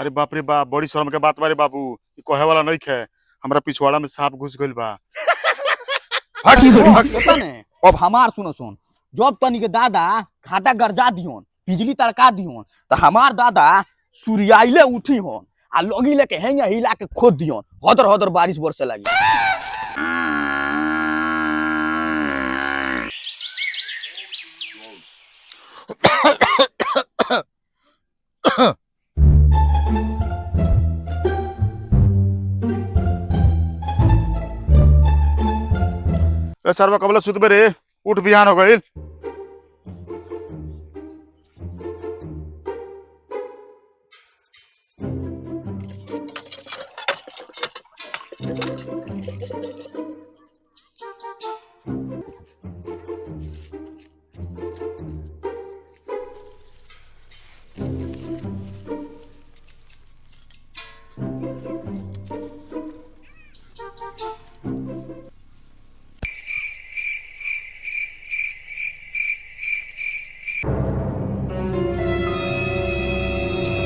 अरे बाप रे बाप, बड़ी शर्म के बात बारे बाबू। ई कहे वाला नहीं खे। हमरा पिछवाड़ा में सांप घुस गइल बा। हट हट। पता ने अब हमार सुनो सुन, जब तनी के दादा घाटा गरजा दियोन, बिजली तड़का दियोन, तो हमार दादा सूर्याइले उठी होन आ लगी लेके हेंगे हिला के खोद दियोन, हदर हदर बारिश बरसे लगी। सरवा कबला सुतबे रे, उठ बिहान हो गइल।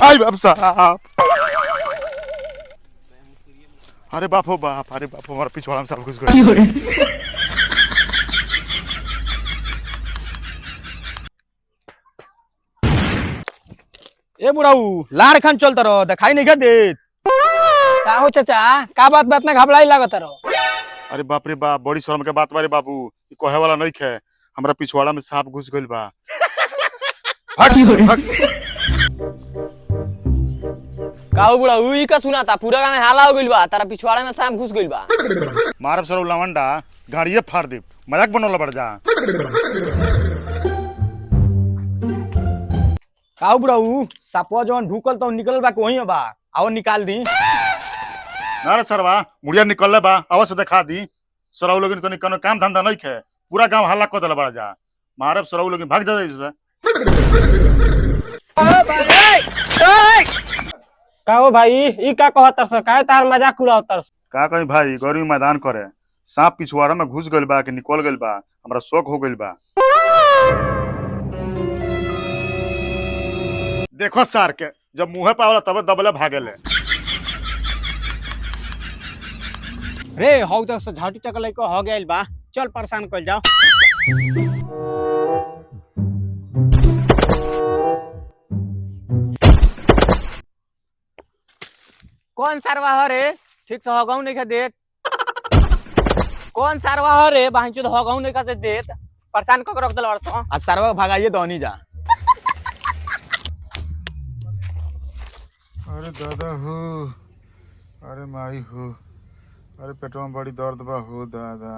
आई बाप साहब, अरे बाप हो बाप, अरे बाप हो, हमारा पिछवाड़ा में सांप घुस गइल। ए बुढ़ाऊ लार खान चलता रहो, दिखाई नहीं क्या देत? का हो चाचा, का बात बात में घबराई लागत रहो? अरे बाप रे बाप, बड़ी शर्म के बात बारे बाबू। ई कहे वाला नहीं खे। हमरा पिछवाड़ा में सांप घुस गइल बा। हट हट। का हो बुढ़ा, ई का सुना था? पूरा गांव में हाला हो गइल बा, तारा पिछवाड़े में सांप घुस गइल बा। मारब सर लवंडा, गाड़िए फाड़ दे। मजाक बनोला बढ़ जा। का बुढ़ाऊ सापवा जवन ढुकल तो निकल बा वही बा, आओ निकाल दी। ना रे सरवा, मुड़िया निकलले बा, आवाज से दिखा दी। सरौ लोग तो कोनो काम धंधा नहीं खे। पूरा गांव हल्ला कर देला बढ़ जा। मारब सरौ लोग भाग जा जैसे। का हो भाई, ई का कहतर से? काहे तार मजाक उड़ावतर? का कहीं भाई, गौरी मैदान करे सांप पिछवाड़ा में घुस गइल बा कि निकल गइल बा, हमरा शौक हो गइल बा। देखो सार के, जब मुंहे पावला तब दबले भागेले। रे हौ तो झाटी तक लइको हो गइल बा, चल परेशान कइल जाओ। कौन सारवा हो रे? ठीक से होगाऊ नहीं खा देत। कौन सारवा हो रे? बांचो होगाऊ नहीं खा देत। परेशान क के रख देल बरसो। आज सरवा भगाइए तो नहीं जा। अरे दादा हो, अरे माई हो, अरे पेटवा में बड़ी दर्द बा हो दादा।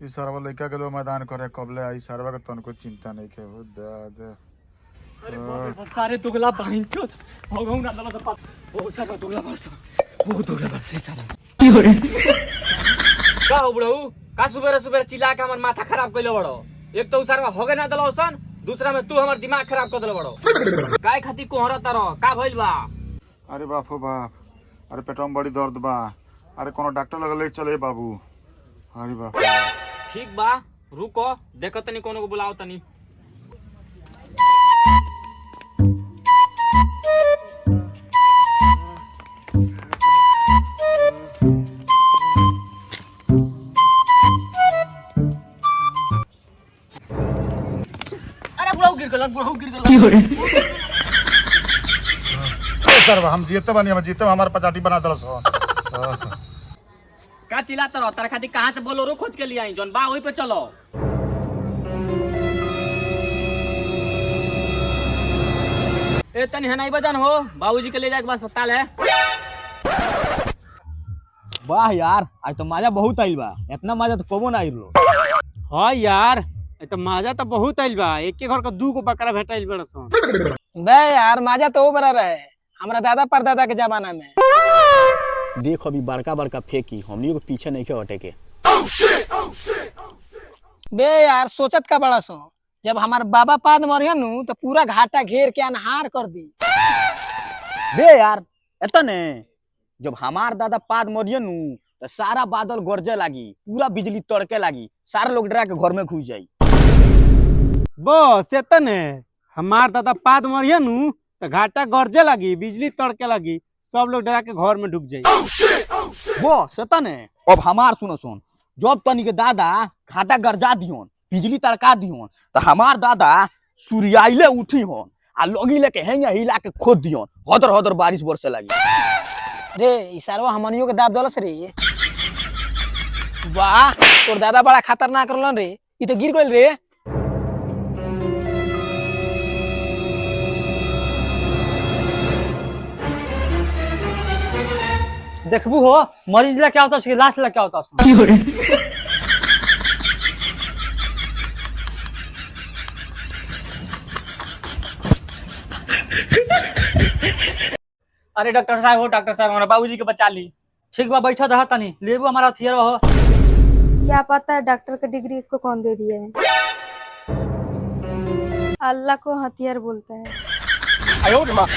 ई सरवा लइका के लो मैदान करे, कबले आई सरवा के तनको चिंता नहीं के हो दादा। अरे बाप रे, सारे दुगला बांचो होगाऊ ना दला तो बहुत सारा दुगला बरसो, बहुत दुगला बरसो सारा। का हो बुढ़ऊ, का सुबेरे सुबेरे चिल्ला के हमर माथा खराब कइलो बड़ो? एक तो सारवा होगे ना दलो सन, दूसरा में तू हमर दिमाग खराब कर देलो बड़ो। काय खाती कोहरत रहो? का भइल बा? अरे बाप हो बाप, अरे पेटवा में बड़ी दर्द बा। अरे कोनो डॉक्टर लगे ले चले बाबू। अरे बाप। ठीक बा, रुको, देखो तनी कोनो को बुलाओ तनी। सरवा हम जीते बानी, हम जीते, हमारे पचाटी बना दलस हो। का चिल्लात रहो? तारा खाती कहाँ से बोलोरो खोज के लिए आई, जौन बा वही पे चलो। ए तनी हनाई बजान हो, बाबूजी के ले जाके बस अस्पताल है। वाह यार, आज तो मजा बहुत आइल बा, इतना मजा तो कबो ना आइल। हाँ यार, तो मजा तो बहुत आइल बा। एक के घर का 2 गो बकरा भेटाइल बरसो। बे यार, मजा तो वो बड़ा रहे हमरा दादा परदादा के जमाना में। देख अभी बड़का बड़का फेंकी, हमनी को पीछे नहीं के हटे के। बे यार, सोचत का बड़ा सो, जब हमार बाबा पाद मरिया नु तो पूरा घाटा घेर के अनहार कर दी। बे यार एतने, जब हमार दादा पाद मरिया नु तो सारा बादल गरजे लागी, पूरा बिजली तड़के लागी, सारा लोग डरा के घर में घुस जाई। बस एतने, हमार दादा पाद मरिया नु तो घाटा गरजे लगी, बिजली तड़के लगी, सब लोग डरा के घर में ढुक जाई। वो सतन है। अब हमार सुनो सुन, जब तनी के दादा घाटा गरजा दियोन, बिजली तड़का दियोन, तो हमार दादा सूर्याइले उठी होन आ लगी लेके हेंगे हिला के खोद दियोन, हदर हदर बारिश बरसे लगी। रे इसारवा हमनियो के दाब दलस रे। वाह तोर दादा बड़ा खतरनाक रहलन रे, ई तो गिर गइल रे। देखबू हो मरीज लेके आवता से लाश लेके आवता। अरे डॉक्टर साहब हो, डॉक्टर साहब हमारा बाबूजी के बचा ली। ठीक बा बैठा रहा तनी, लेबू हमारा हथियार हो। क्या पता है डॉक्टर का डिग्री इसको कौन दे दिया है। अल्लाह को हथियार बोलता है। आयो मां।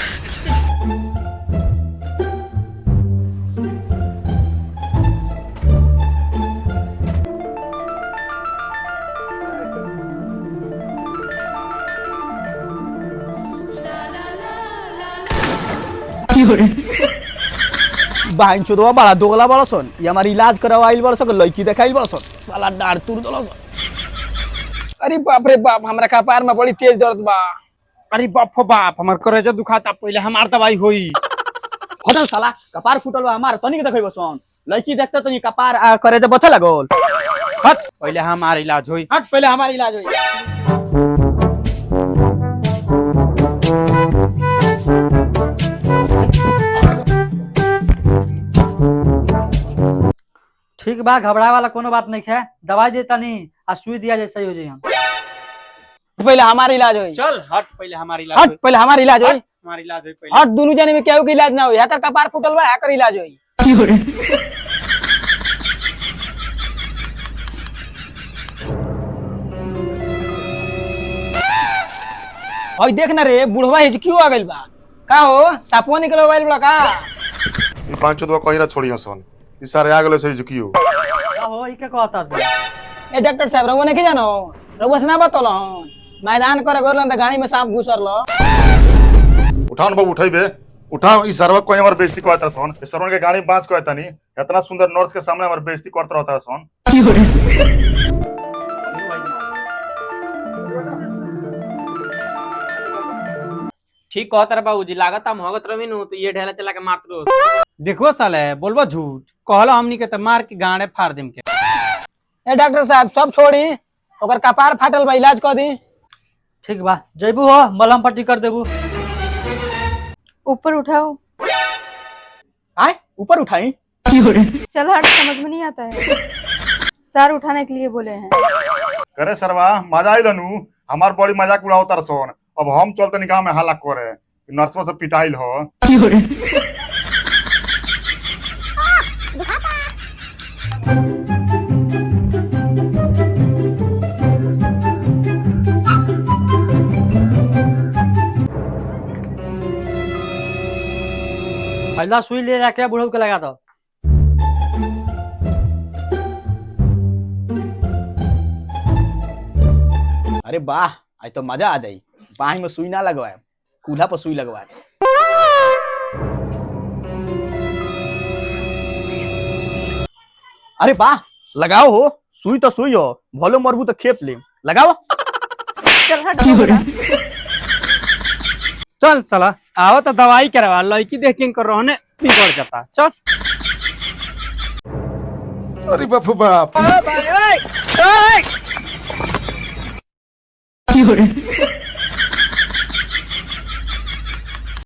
बहन चोदवा बड़ा दोगला बड़ा सन, ये हमारी इलाज करवाइल बड़ा सन, लड़की देखाइल बड़ा सन, साला डार तुर दलो सन। अरे बाप रे बाप, हमरा कपार में बड़ी तेज दर्द बा। अरे बाप हो बाप, हमार करेजा दुखाता, पहले हमार दवाई होई। होटल साला कपार फुटल बा हमार, तनी के देखै सन, लड़की देखते तनी कपार करेजा बथे लगल। हट पहले हमार इलाज होई। हट पहले हमारा इलाज होई। ठीक बा, घबराए वाला कोनो बात नहीं है, दवाई देता नहीं आ सुई दिया जाए, सही हो जाए। हम पहले हमारा इलाज होई। चल हट पहले हमारी इलाज हट पहले हमारा इलाज होई। हमारी इलाज होई पहले। हट दोनों जने में केहू के इलाज ना होई। हकर कपार फुटल बा, हकर इलाज होई। और देख ना रे, बुढ़वा हिचकियो आ गइल बा। का हो सापो निकलवाइल बा का? ई पांच चोदवा कहीं ना छोड़ियो सन, ई सारे आ गेले से झुकियो। का हो ई के कहता रे? ए डॉक्टर साहब रउआ नहीं जानो, रउआ से ना बतलो मैदान करे गोरलन त गाड़ी में सांप घुसरल। उठाओ बाबू, उठाइबे उठाओ। ई सरवा कोई हमर बेइज्जती करत सन, ई सरवन के गाड़ी में बांस कहता नहीं, इतना सुंदर नर्स के सामने हमर बेइज्जती करत रहता सन। ठीक कहता रे बाबूजी, लागत हम होगत रही नु तो ये ढेला चला के मारत रहो। देखो साले बोलबो झूठ, कहलो हमनी के त मार के गाड़े फाड़ देम के। ए डॉक्टर साहब सब छोड़ी, ओकर कपार फाटल बा, इलाज कर दी। ठीक बा, जइबू हो मलहम पट्टी कर देबू। ऊपर उठाओ। आए ऊपर उठाई। चल हट, समझ में नहीं आता है। सर उठाने के लिए बोले हैं। करे सरवा मजा आइल नु, हमार बड़ी मजाक उड़ावता सन। अब हम चलते निकाह में हाला करे, नर्सवा से पिटाइल हो। पहला सुई ले जाके बुढ़ऊ के लगा दो। अरे वाह, आज तो मजा आ जाई। बाही में सुई ना लगवाए, कूल्हा पर सुई लगवाए। अरे वाह, लगाओ हो, सुई तो सुई हो, भलो मरबू तो खेप ले, लगाओ। चल हट बोला। चल साला आओ तो दवाई करवा, लड़की देख के इनको रहने बिगड़ जाता। चल अरे बापू बाप। ओए भाई, ओए, ओए।